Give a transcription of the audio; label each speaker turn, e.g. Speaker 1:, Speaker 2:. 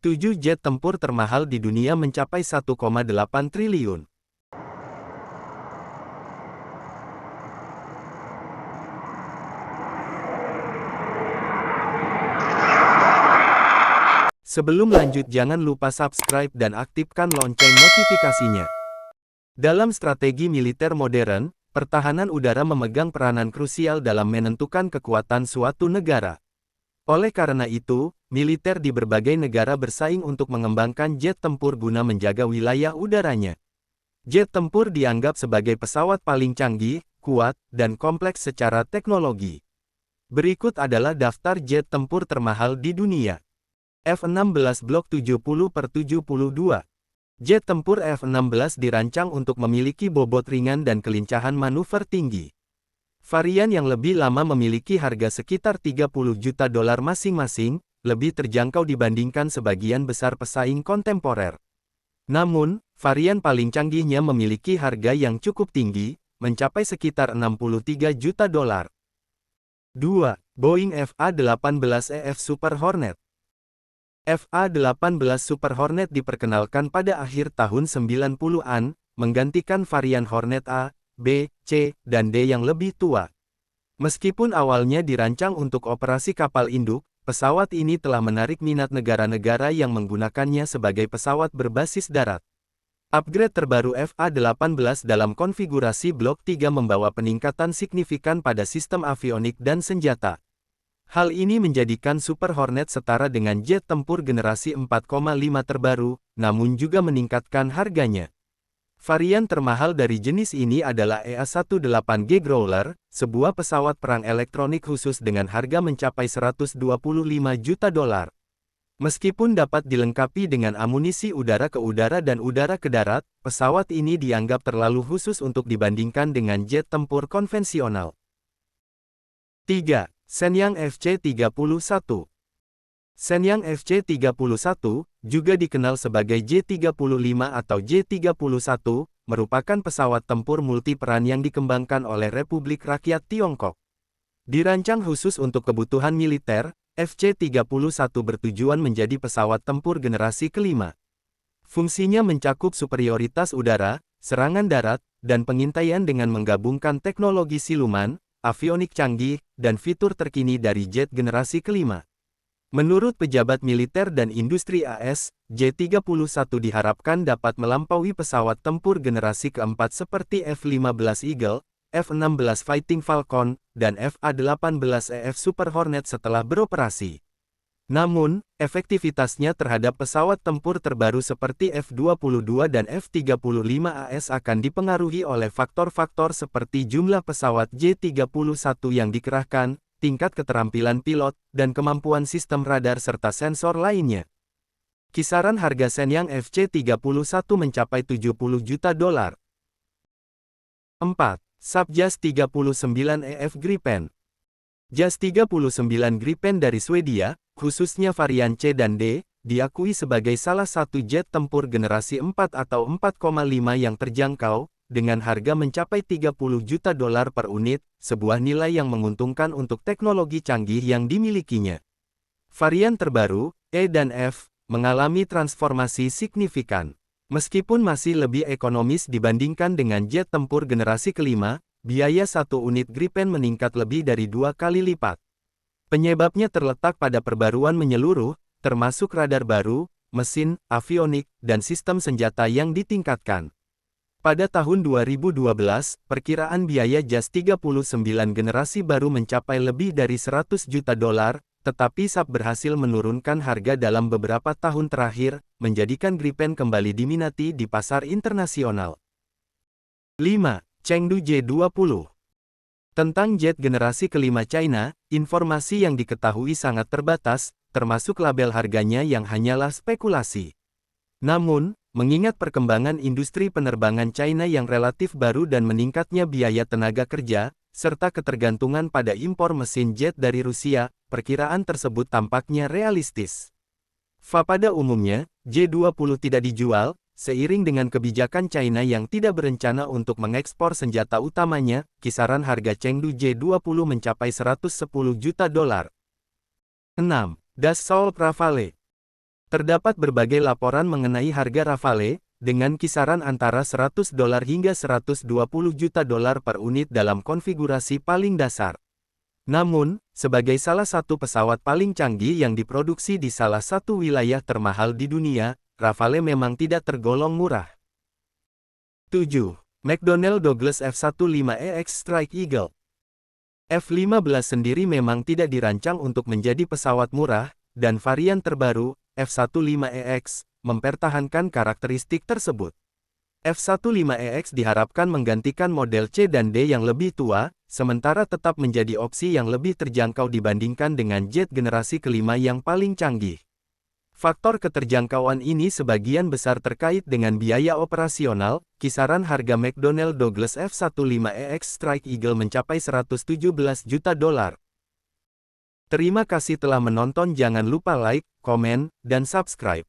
Speaker 1: 7 jet tempur termahal di dunia mencapai 1,8 triliun. Sebelum lanjut jangan lupa subscribe dan aktifkan lonceng notifikasinya. Dalam strategi militer modern, pertahanan udara memegang peranan krusial dalam menentukan kekuatan suatu negara. Oleh karena itu, militer di berbagai negara bersaing untuk mengembangkan jet tempur guna menjaga wilayah udaranya. Jet tempur dianggap sebagai pesawat paling canggih, kuat, dan kompleks secara teknologi. Berikut adalah daftar jet tempur termahal di dunia. F-16 Block 70/72. Jet tempur F-16 dirancang untuk memiliki bobot ringan dan kelincahan manuver tinggi. Varian yang lebih lama memiliki harga sekitar $30 juta masing-masing, lebih terjangkau dibandingkan sebagian besar pesaing kontemporer. Namun, varian paling canggihnya memiliki harga yang cukup tinggi, mencapai sekitar $63 juta. 2. Boeing FA-18EF Super Hornet. FA-18 Super Hornet diperkenalkan pada akhir tahun 90-an, menggantikan varian Hornet A, B, C, dan D yang lebih tua. Meskipun awalnya dirancang untuk operasi kapal induk, pesawat ini telah menarik minat negara-negara yang menggunakannya sebagai pesawat berbasis darat. Upgrade terbaru FA-18 dalam konfigurasi Blok 3 membawa peningkatan signifikan pada sistem avionik dan senjata. Hal ini menjadikan Super Hornet setara dengan jet tempur generasi 4,5 terbaru, namun juga meningkatkan harganya. Varian termahal dari jenis ini adalah EA-18G Growler, sebuah pesawat perang elektronik khusus dengan harga mencapai $125 juta. Meskipun dapat dilengkapi dengan amunisi udara ke udara dan udara ke darat, pesawat ini dianggap terlalu khusus untuk dibandingkan dengan jet tempur konvensional. 3. Shenyang FC-31. Shenyang FC-31, juga dikenal sebagai J-35 atau J-31, merupakan pesawat tempur multiperan yang dikembangkan oleh Republik Rakyat Tiongkok. Dirancang khusus untuk kebutuhan militer, FC-31 bertujuan menjadi pesawat tempur generasi kelima. Fungsinya mencakup superioritas udara, serangan darat, dan pengintaian dengan menggabungkan teknologi siluman, avionik canggih, dan fitur terkini dari jet generasi kelima. Menurut pejabat militer dan industri AS, J-31 diharapkan dapat melampaui pesawat tempur generasi keempat seperti F-15 Eagle, F-16 Fighting Falcon, dan FA-18EF Super Hornet setelah beroperasi. Namun, efektivitasnya terhadap pesawat tempur terbaru seperti F-22 dan F-35AS akan dipengaruhi oleh faktor-faktor seperti jumlah pesawat J-31 yang dikerahkan, tingkat keterampilan pilot, dan kemampuan sistem radar serta sensor lainnya. Kisaran harga Shenyang FC-31 mencapai $70 juta. 4. Saab JAS-39EF Gripen. JAS-39 Gripen dari Swedia, khususnya varian C dan D, diakui sebagai salah satu jet tempur generasi 4 atau 4,5 yang terjangkau, dengan harga mencapai $30 juta per unit, sebuah nilai yang menguntungkan untuk teknologi canggih yang dimilikinya. Varian terbaru, E dan F, mengalami transformasi signifikan. Meskipun masih lebih ekonomis dibandingkan dengan jet tempur generasi kelima, biaya satu unit Gripen meningkat lebih dari 2 kali lipat. Penyebabnya terletak pada perbaruan menyeluruh, termasuk radar baru, mesin, avionik, dan sistem senjata yang ditingkatkan. Pada tahun 2012, perkiraan biaya JAS-39 generasi baru mencapai lebih dari $100 juta, tetapi Saab berhasil menurunkan harga dalam beberapa tahun terakhir, menjadikan Gripen kembali diminati di pasar internasional. 5. Chengdu J-20. Tentang jet generasi kelima China, informasi yang diketahui sangat terbatas, termasuk label harganya yang hanyalah spekulasi. Namun, mengingat perkembangan industri penerbangan China yang relatif baru dan meningkatnya biaya tenaga kerja, serta ketergantungan pada impor mesin jet dari Rusia, perkiraan tersebut tampaknya realistis. Pada umumnya, J-20 tidak dijual, seiring dengan kebijakan China yang tidak berencana untuk mengekspor senjata utamanya, kisaran harga Chengdu J-20 mencapai $110 juta. 6. Dassault Rafale. Terdapat berbagai laporan mengenai harga Rafale, dengan kisaran antara $100 hingga $120 juta per unit dalam konfigurasi paling dasar. Namun, sebagai salah satu pesawat paling canggih yang diproduksi di salah satu wilayah termahal di dunia, Rafale memang tidak tergolong murah. 7. McDonnell Douglas F-15EX Strike Eagle. F-15 sendiri memang tidak dirancang untuk menjadi pesawat murah, dan varian terbaru, F-15EX, mempertahankan karakteristik tersebut. F-15EX diharapkan menggantikan model C dan D yang lebih tua, sementara tetap menjadi opsi yang lebih terjangkau dibandingkan dengan jet generasi kelima yang paling canggih. Faktor keterjangkauan ini sebagian besar terkait dengan biaya operasional. Kisaran harga McDonnell Douglas F-15EX Strike Eagle mencapai $117 juta. Terima kasih telah menonton, jangan lupa like, komen, dan subscribe.